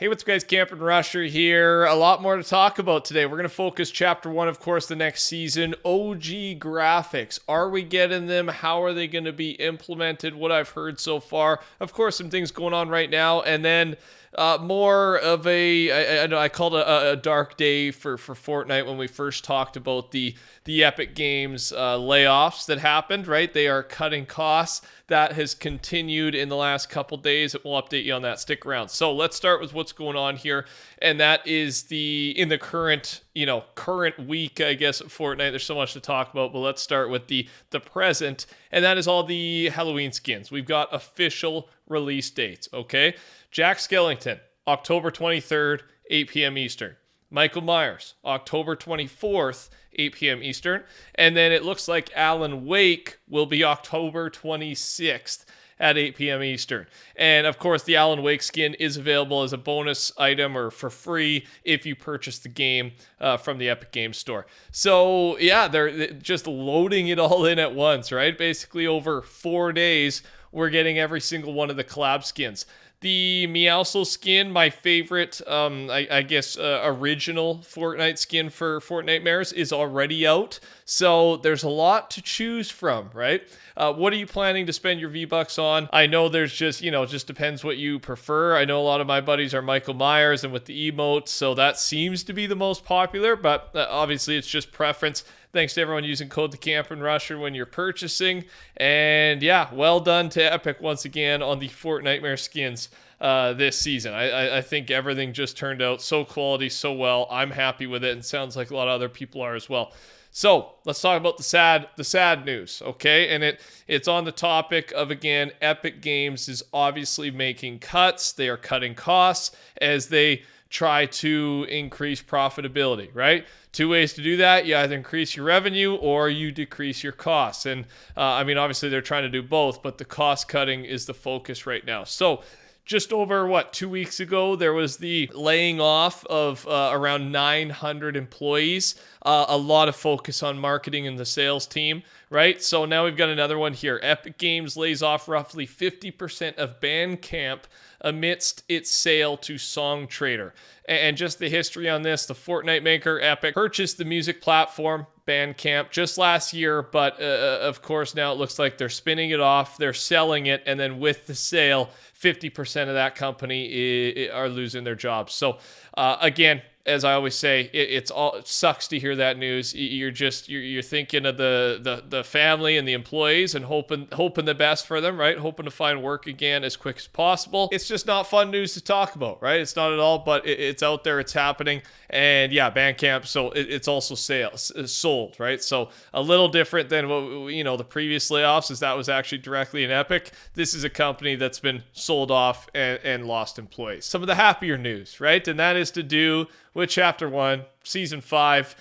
Hey, what's up, guys? TheCampingRusher here. A lot more to talk about today. We're going to focus chapter 1, of course, the next season. OG graphics. Are we getting them? How are they going to be implemented? What I've heard so far. Of course, some things going on right now. And then more of I called it a dark day for Fortnite when we first talked about the Epic Games layoffs that happened, right? They are cutting costs. That has continued in the last couple days. We'll update you on that. Stick around. So let's start with what's going on here, and that is in the current week, I guess, of Fortnite. There's so much to talk about, but let's start with the present, and that is all the Halloween skins. We've got official release dates, okay? Jack Skellington, October 23rd, 8 p.m. Eastern. Michael Myers, October 24th, 8 p.m. Eastern. And then it looks like Alan Wake will be October 26th at 8 p.m. Eastern. And of course, the Alan Wake skin is available as a bonus item or for free if you purchase the game from the Epic Games Store. So yeah, they're just loading it all in at once, right? Basically over 4 days, we're getting every single one of the collab skins. The Meowscles skin, my favorite, I guess, original Fortnite skin for Fortnitemares is already out. So there's a lot to choose from, right? What are you planning to spend your V-Bucks on? I know there's just, just depends what you prefer. I know a lot of my buddies are Michael Myers and with the emotes, so that seems to be the most popular, but obviously it's just preference. Thanks to everyone using code TheCampingRusher when you're purchasing. And yeah, well done to Epic once again on the Fortnitemares skins this season. I think everything just turned out so quality, so well. I'm happy with it, and sounds like a lot of other people are as well. So let's talk about the sad news, okay? And it's on the topic of, again, Epic Games is obviously making cuts. They are cutting costs as they try to increase profitability, right? Two ways to do that. You either increase your revenue or you decrease your costs. And obviously they're trying to do both, but the cost cutting is the focus right now. So just over, 2 weeks ago, there was the laying off of around 900 employees. A lot of focus on marketing and the sales team, right? So now we've got another one here. Epic Games lays off roughly 50% of Bandcamp amidst its sale to Songtradr. And just the history on this, the Fortnite maker Epic purchased the music platform Bandcamp just last year, but of course now it looks like they're spinning it off, they're selling it, and then with the sale, 50% of that company are losing their jobs. So again, as I always say, it sucks to hear that news. You're thinking of the family and the employees and hoping the best for them, right? Hoping to find work again as quick as possible. It's just not fun news to talk about, right? It's not at all, but it's out there, it's happening, and yeah, Bandcamp. So it's also sold, right? So a little different than what the previous layoffs, is that was actually directly in Epic. This is a company that's been sold off and lost employees. Some of the happier news, right? And that is to do with Chapter 1, Season 5,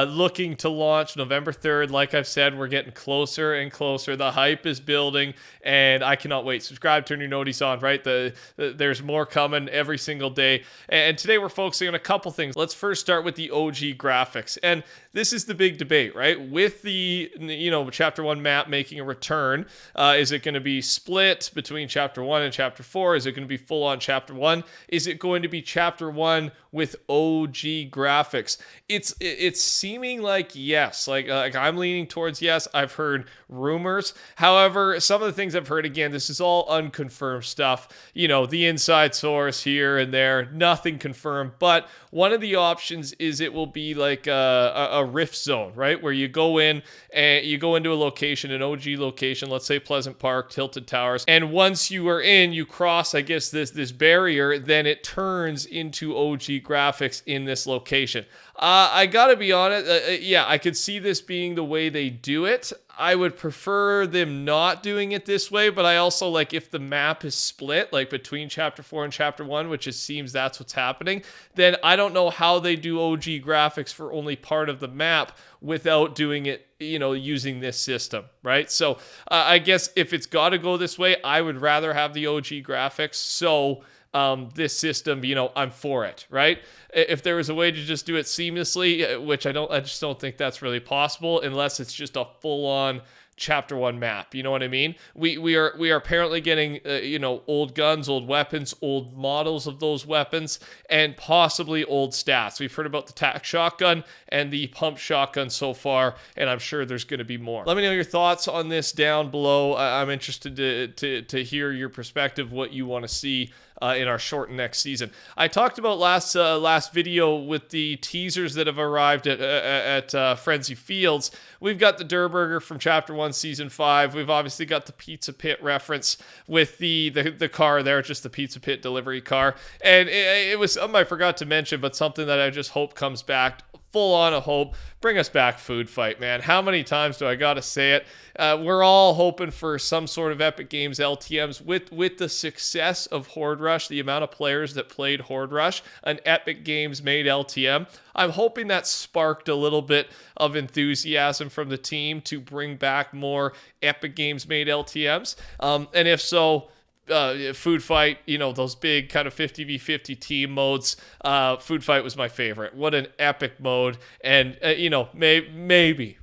looking to launch November 3rd. Like I've said, we're getting closer and closer. The hype is building, and I cannot wait. Subscribe, turn your noties on, right? There's more coming every single day. And today we're focusing on a couple things. Let's first start with the OG graphics. And this is the big debate, right? With the Chapter 1 map making a return, is it going to be split between Chapter 1 and Chapter 4? Is it going to be full on Chapter 1? Is it going to be Chapter 1 with OG graphics? It's seeming like yes. Like I'm leaning towards yes. I've heard rumors. However, some of the things I've heard, again, this is all unconfirmed stuff. The inside source here and there, nothing confirmed. But one of the options is it will be like a rift zone, right? Where you go in and you go into a location, an OG location, let's say Pleasant Park, Tilted Towers. And once you are in, you cross, I guess, this barrier, then it turns into OG graphics in this location. I gotta be honest, I could see this being the way they do it. I would prefer them not doing it this way, but I also like if the map is split, like between Chapter 4 and Chapter 1, which it seems that's what's happening, then I don't know how they do OG graphics for only part of the map without doing it, using this system, right? So I guess if it's got to go this way, I would rather have the OG graphics. So this system, I'm for it, right? If there was a way to just do it seamlessly, which I just don't think that's really possible unless it's just a full-on chapter 1 map. You know what I mean? We are apparently getting old guns, old weapons, old models of those weapons, and possibly old stats. We've heard about the tac shotgun and the pump shotgun so far, and I'm sure there's going to be more. Let me know your thoughts on this down below. I'm interested to hear your perspective, what you want to see in our shortened next season. I talked about last video with the teasers that have arrived at Frenzy Fields. We've got the Durburger from Chapter 1, Season 5. We've obviously got the Pizza Pit reference with the car there, just the Pizza Pit delivery car. And it was something I forgot to mention, but something that I just hope comes back. Full on a hope. Bring us back Food Fight, man. How many times do I gotta say it? We're all hoping for some sort of Epic Games LTMs with the success of Horde Rush, the amount of players that played Horde Rush, an Epic Games made LTM. I'm hoping that sparked a little bit of enthusiasm from the team to bring back more Epic Games made LTMs. And if so, Food Fight, those big kind of 50v50 team modes. Food Fight was my favorite. What an epic mode. And, maybe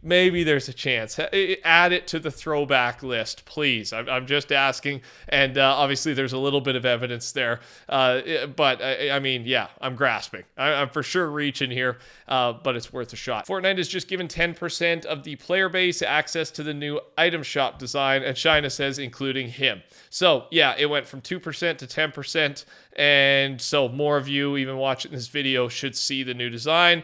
there's a chance. Add it to the throwback list, please. I'm just asking. And obviously there's a little bit of evidence there. But I'm grasping. I'm for sure reaching here, but it's worth a shot. Fortnite has just given 10% of the player base access to the new item shop design, and China says including him. So, yeah, it went from 2% to 10%, and so more of you even watching this video should see the new design,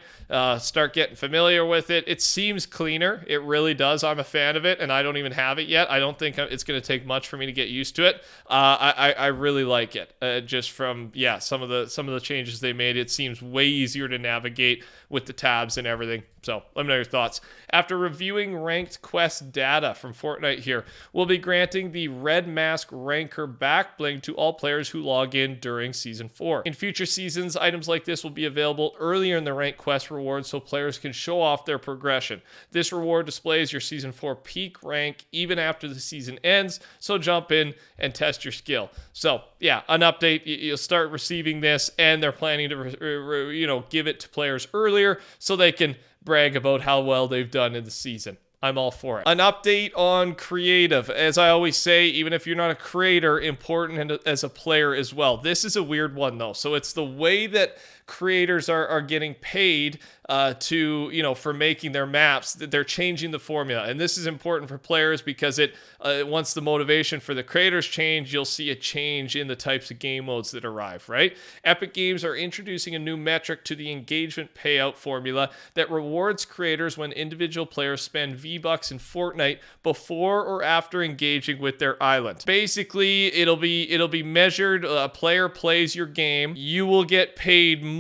start getting familiar with it. It seems cleaner. It really does. I'm a fan of it, and I don't even have it yet. I don't think it's going to take much for me to get used to it. I really like it. Just from some of the changes they made, it seems way easier to navigate with the tabs and everything. So let me know your thoughts. After reviewing ranked quest data from Fortnite here, we'll be granting the Red Mask Ranker back bling to all players who log in during Season 4. In future seasons, items like this will be available earlier in the ranked quest reward so players can show off their progression. This reward displays your Season 4 peak rank even after the season ends, so jump in and test your skill. So yeah, an update. You'll start receiving this, and they're planning to give it to players earlier so they can brag about how well they've done in the season. I'm all for it. An update on creative. As I always say, even if you're not a creator, important as a player as well. This is a weird one though. So it's the way that creators are getting paid for making their maps. They're changing the formula, and this is important for players because once the motivation for the creators change, you'll see a change in the types of game modes that arrive, right? Epic Games are introducing a new metric to the engagement payout formula that rewards creators when individual players spend V-Bucks in Fortnite before or after engaging with their island. Basically, it'll be measured. A player plays your game, you will get paid more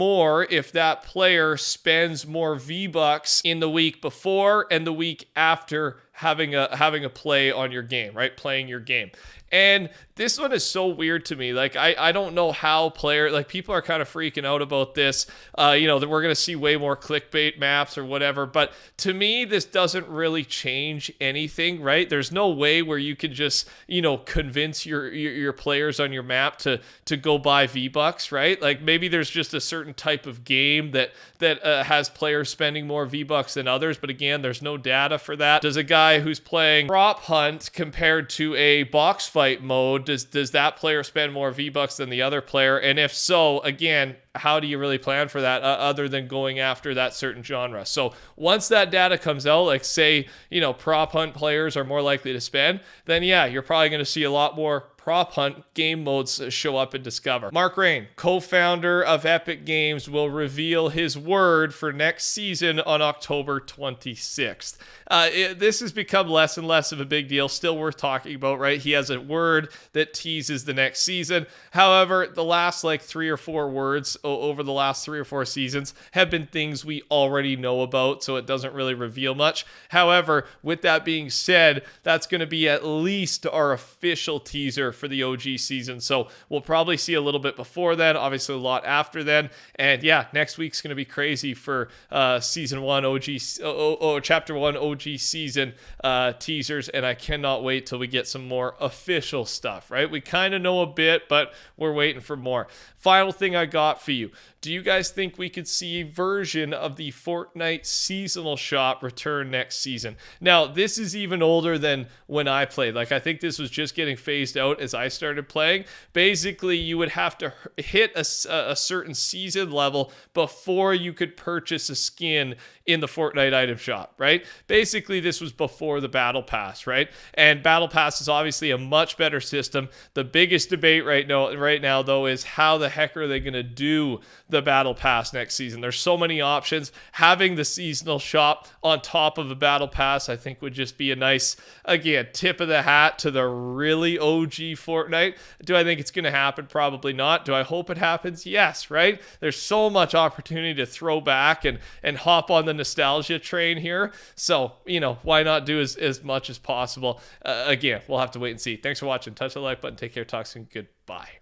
if that player spends more V-Bucks in the week before and the week after having a play on your game, right? Playing your game. And this one is so weird to me. Like, I don't know how people are kind of freaking out about this, that we're going to see way more clickbait maps or whatever. But to me, this doesn't really change anything, right? There's no way where you could just, convince your players on your map to go buy V-Bucks, right? Like, maybe there's just a certain type of game that has players spending more V-Bucks than others. But again, there's no data for that. Does a guy who's playing prop hunt compared to a box fight mode, does that player spend more V-Bucks than the other player? And if so, again, how do you really plan for that other than going after that certain genre? So once that data comes out, like say, prop hunt players are more likely to spend, then yeah, you're probably going to see a lot more prop hunt game modes show up and discover. Mark Rain, co-founder of Epic Games, will reveal his word for next season on October 26th. This has become less and less of a big deal, still worth talking about, right? He has a word that teases the next season. However, the last 3 or 4 words over the last 3 or 4 seasons have been things we already know about, so it doesn't really reveal much. However, with that being said, that's going to be at least our official teaser for the OG season. So we'll probably see a little bit before then, obviously a lot after then. And yeah, next week's going to be crazy for season 1 OG, chapter 1 OG season teasers. And I cannot wait till we get some more official stuff, right? We kind of know a bit, but we're waiting for more. Final thing I got for you. Do you guys think we could see a version of the Fortnite seasonal shop return next season? Now, this is even older than when I played. Like, I think this was just getting phased out as I started playing. Basically, you would have to hit a certain season level before you could purchase a skin in the Fortnite item shop, right? Basically, this was before the Battle Pass, right? And Battle Pass is obviously a much better system. The biggest debate right now, though, is how the heck are they going to do the Battle Pass next season? There's so many options. Having the seasonal shop on top of a Battle Pass, I think, would just be a nice, again, tip of the hat to the really OG Fortnite. Do I think it's going to happen? Probably not. Do I hope it happens? Yes, right? There's so much opportunity to throw back and hop on the nostalgia train here. So, why not do as much as possible? Again, we'll have to wait and see. Thanks for watching. Touch the like button. Take care. Talk soon. Goodbye.